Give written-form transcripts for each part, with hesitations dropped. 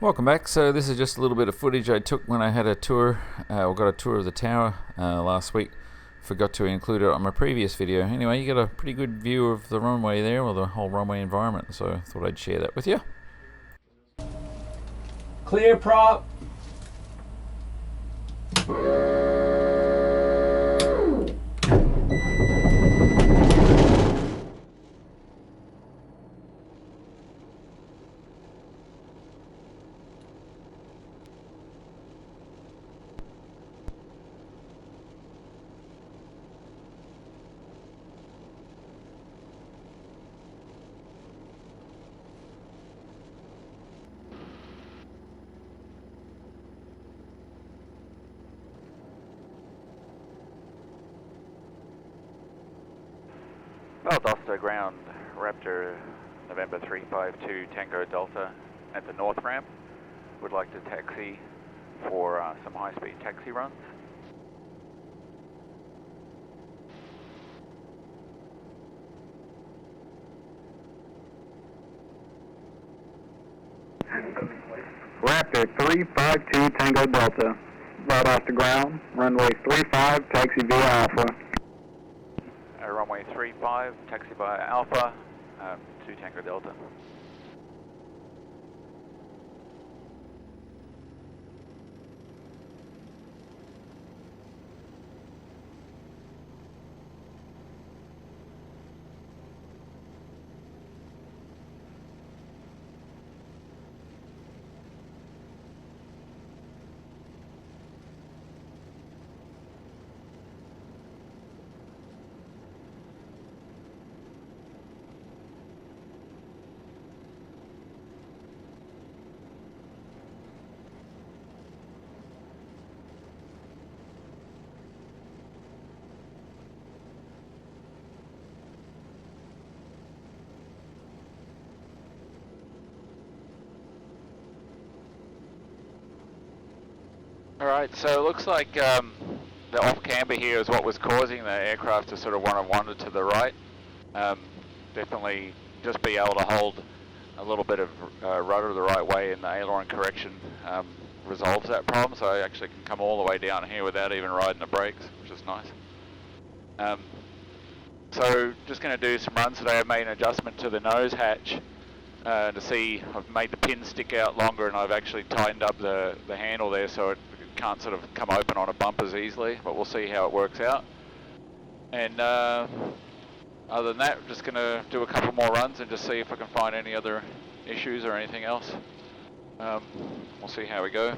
Welcome back. So this is just a little bit of footage I took when I had a tour, or got a tour of the tower last week. Forgot to include it on my previous video. Anyway, you got a pretty good view of the runway there, or the whole runway environment, so I thought I'd share that with you. Clear prop. Valdosta ground, Raptor, November 352 Tango Delta at the north ramp. Would like to taxi for some high-speed taxi runs. Raptor 352 Tango Delta, Valdosta ground, runway 35, taxi via Alpha. Runway 35, taxi by Alpha, 2 Tango Delta. Alright, so it looks like the off-camber here is what was causing the aircraft to sort of want to wander to the right. Definitely just be able to hold a little bit of rudder the right way and the aileron correction resolves that problem, so I actually can come all the way down here without even riding the brakes, which is nice. So just going to do some runs today. I've made an adjustment to the nose hatch to see, I've made the pin stick out longer and I've actually tightened up the handle there so it can't sort of come open on a bump as easily, but we'll see how it works out. And other than that, I'm just going to do a couple more runs and just see if I can find any other issues or anything else. We'll see how we go.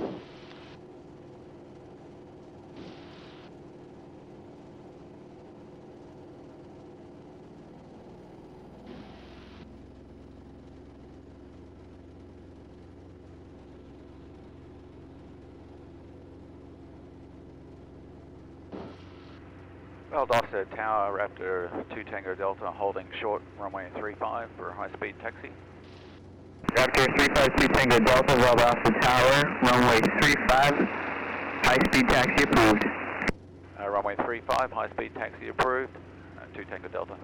Valdosta Tower, Raptor 2 Tango Delta, holding short runway 35 for high-speed taxi. Raptor 352 Tango Delta, Valdosta Tower, runway 35, high-speed taxi approved. Runway 35, high-speed taxi approved, 2 Tango Delta.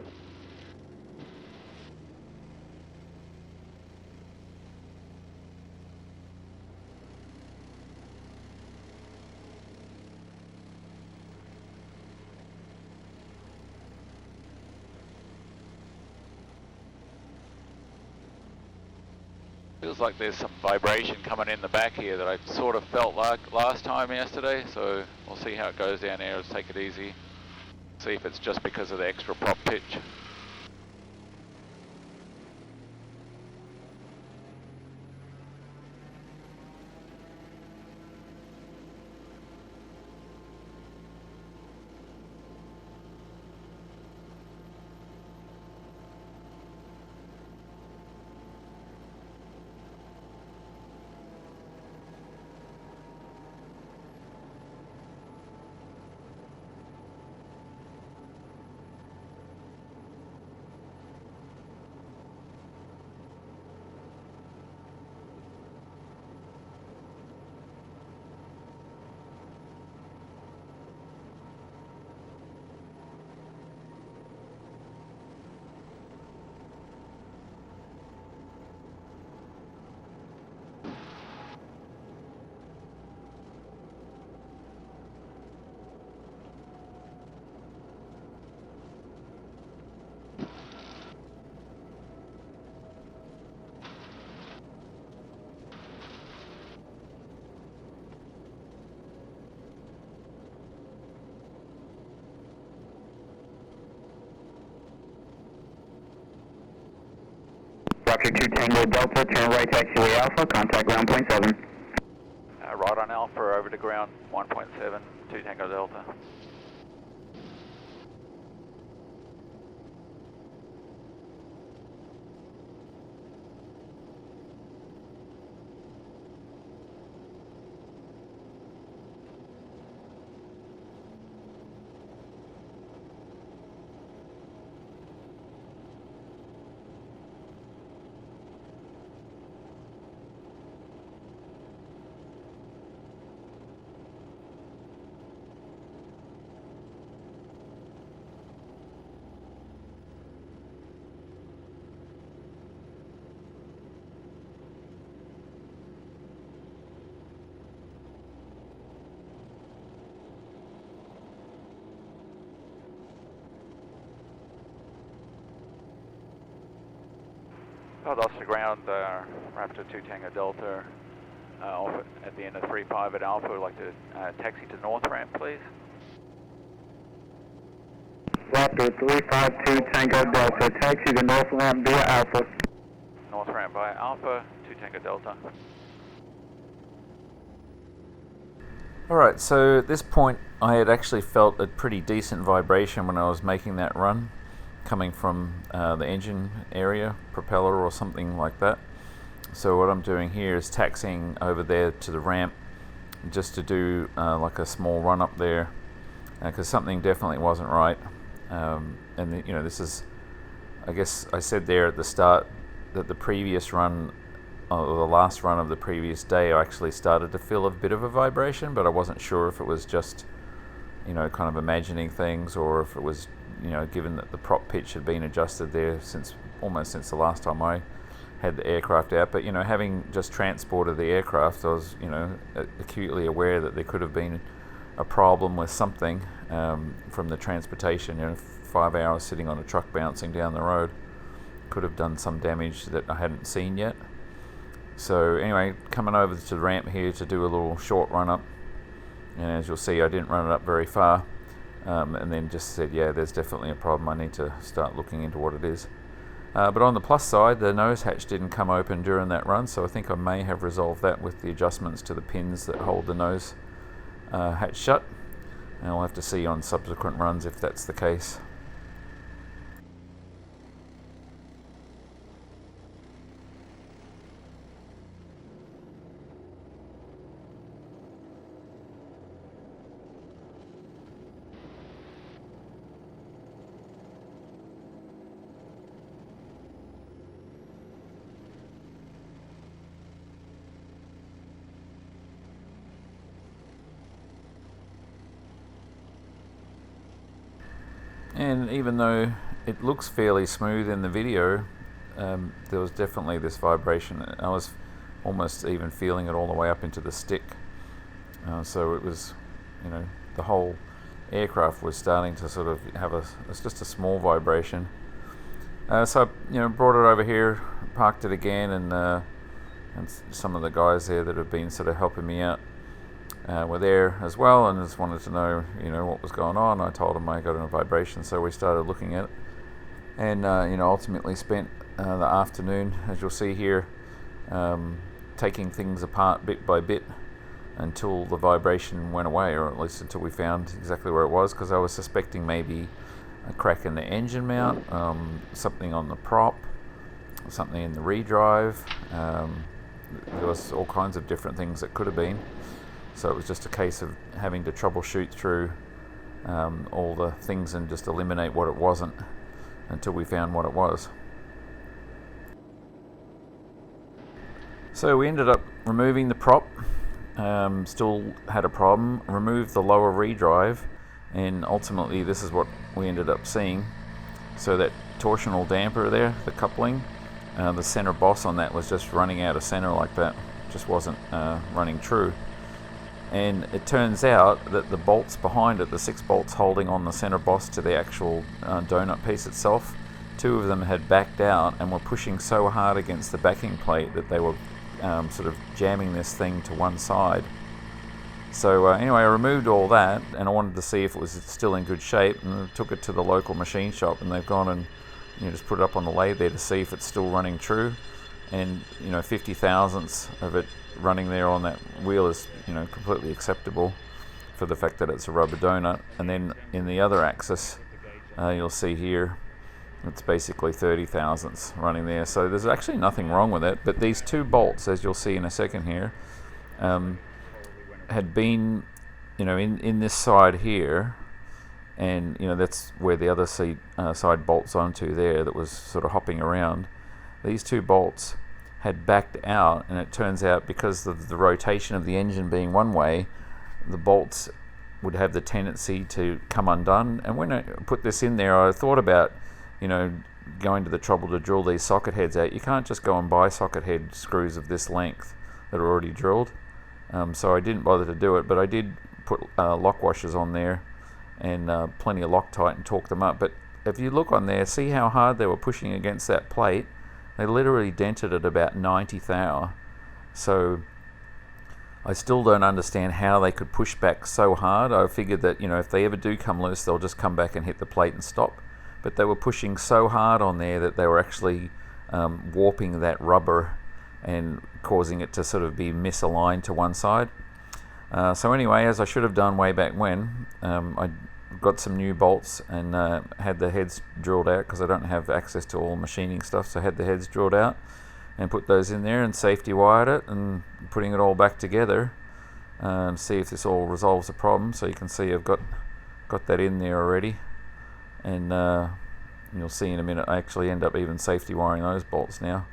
Feels like there's some vibration coming in the back here that I sort of felt like last time yesterday, so we'll see how it goes down there. Let's take it easy. See if it's just because of the extra prop pitch. Raptor 2 Tango Delta, turn right taxiway Alpha, contact ground point 7. Right on Alpha, over to ground 1.7, 2 Tango Delta. I lost the ground, Raptor 2 Tango Delta, off at the end of 35 at Alpha. Would like to taxi to north ramp, please. Raptor 352 Tango Delta, taxi to north ramp via Alpha. North ramp via Alpha, 2 Tango Delta. Alright, so at this point I had actually felt a pretty decent vibration when I was making that run, coming from the engine area, propeller or something like that. So what I'm doing here is taxiing over there to the ramp just to do like a small run up there, because something definitely wasn't right. And you know, this is, I guess I said there at the start that the previous run, or the last run of the previous day, I actually started to feel a bit of a vibration, but I wasn't sure if it was just, you know, kind of imagining things, or if it was, you know, given that the prop pitch had been adjusted there almost since the last time I had the aircraft out. But, you know, having just transported the aircraft, I was, you know, acutely aware that there could have been a problem with something from the transportation. You know, 5 hours sitting on a truck bouncing down the road could have done some damage that I hadn't seen yet. So anyway, coming over to the ramp here to do a little short run up, and as you'll see, I didn't run it up very far, and then just said, yeah, there's definitely a problem, I need to start looking into what it is. But on the plus side, the nose hatch didn't come open during that run, so I think I may have resolved that with the adjustments to the pins that hold the nose hatch shut, and I'll have to see on subsequent runs if that's the case. And even though it looks fairly smooth in the video, there was definitely this vibration. I was almost even feeling it all the way up into the stick. So it was, you know, the whole aircraft was starting to sort of have it's just a small vibration. So I, you know, brought it over here, parked it again, and some of the guys there that have been sort of helping me out were there as well, and just wanted to know, you know, what was going on. I told them I got a vibration, so we started looking at it, and you know, ultimately spent the afternoon, as you'll see here, taking things apart bit by bit until the vibration went away, or at least until we found exactly where it was, because I was suspecting maybe a crack in the engine mount, something on the prop, something in the redrive. There was all kinds of different things that could have been. So it was just a case of having to troubleshoot through all the things and just eliminate what it wasn't until we found what it was. So we ended up removing the prop, still had a problem, removed the lower redrive, and ultimately this is what we ended up seeing. So that torsional damper there, the coupling, the center boss on that was just running out of center like that, just wasn't running true. And it turns out that the bolts behind it, the 6 bolts holding on the center boss to the actual donut piece itself, 2 of them had backed out and were pushing so hard against the backing plate that they were sort of jamming this thing to one side. So anyway, I removed all that, and I wanted to see if it was still in good shape, and I took it to the local machine shop, and they've gone and, just put it up on the lathe there to see if it's still running true. And 50 thousandths of it running there on that wheel is completely acceptable for the fact that it's a rubber donut. And then in the other axis, you'll see here it's basically 30 thousandths running there. So there's actually nothing wrong with it. But these two bolts, as you'll see in a second here, had been in this side here, and that's where the other side bolts onto there that was sort of hopping around. These two bolts had backed out, and it turns out because of the rotation of the engine being one way, the bolts would have the tendency to come undone. And when I put this in there, I thought about going to the trouble to drill these socket heads out. You can't just go and buy socket head screws of this length that are already drilled, so I didn't bother to do it. But I did put lock washers on there and plenty of Loctite and torque them up. But if you look on there, see how hard they were pushing against that plate. They literally dented it about 90 thou. So I still don't understand how they could push back so hard. I figured that if they ever do come loose, they'll just come back and hit the plate and stop. But they were pushing so hard on there that they were actually warping that rubber and causing it to sort of be misaligned to one side. So anyway, as I should have done way back when, I got some new bolts and had the heads drilled out, because I don't have access to all machining stuff, so I had the heads drilled out and put those in there and safety wired it, and putting it all back together and see if this all resolves the problem. So you can see I've got that in there already, and you'll see in a minute I actually end up even safety wiring those bolts now.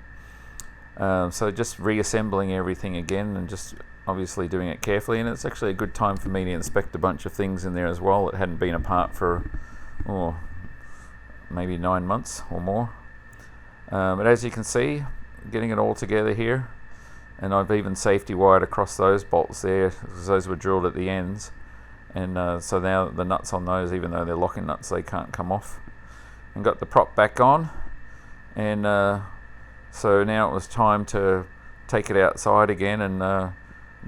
So just reassembling everything again, and just obviously doing it carefully. And it's actually a good time for me to inspect a bunch of things in there as well that hadn't been apart for maybe 9 months or more. But as you can see, getting it all together here, and I've even safety wired across those bolts there, because those were drilled at the ends, and so now the nuts on those, even though they're locking nuts, they can't come off. And got the prop back on, and so now it was time to take it outside again and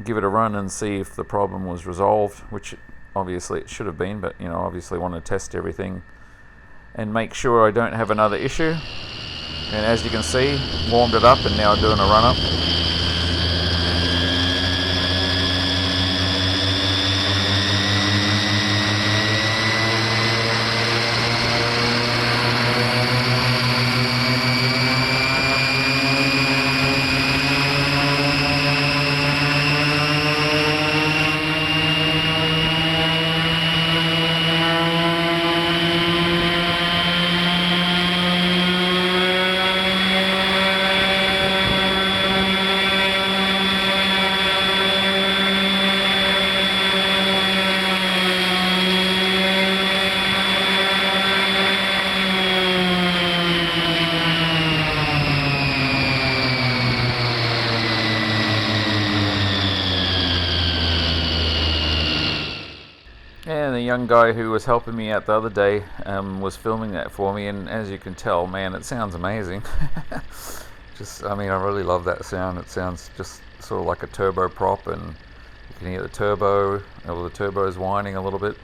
give it a run and see if the problem was resolved, which obviously it should have been, but obviously want to test everything and make sure I don't have another issue. And as you can see, warmed it up and now doing a run up. And the young guy who was helping me out the other day was filming that for me, and as you can tell, man, it sounds amazing. I really love that sound. It sounds just sort of like a turbo prop, and you can hear the turbo, or the turbo's whining a little bit,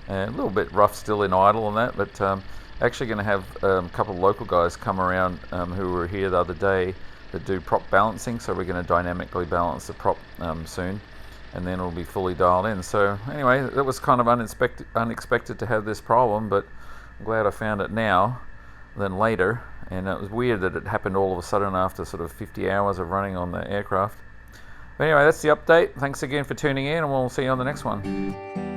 and a little bit rough still in idle and that, but actually going to have a couple of local guys come around who were here the other day that do prop balancing, so we're going to dynamically balance the prop soon, and then it'll be fully dialed in. So anyway, it was kind of unexpected to have this problem, but I'm glad I found it now than later. And it was weird that it happened all of a sudden after sort of 50 hours of running on the aircraft. But anyway, that's the update. Thanks again for tuning in, and we'll see you on the next one.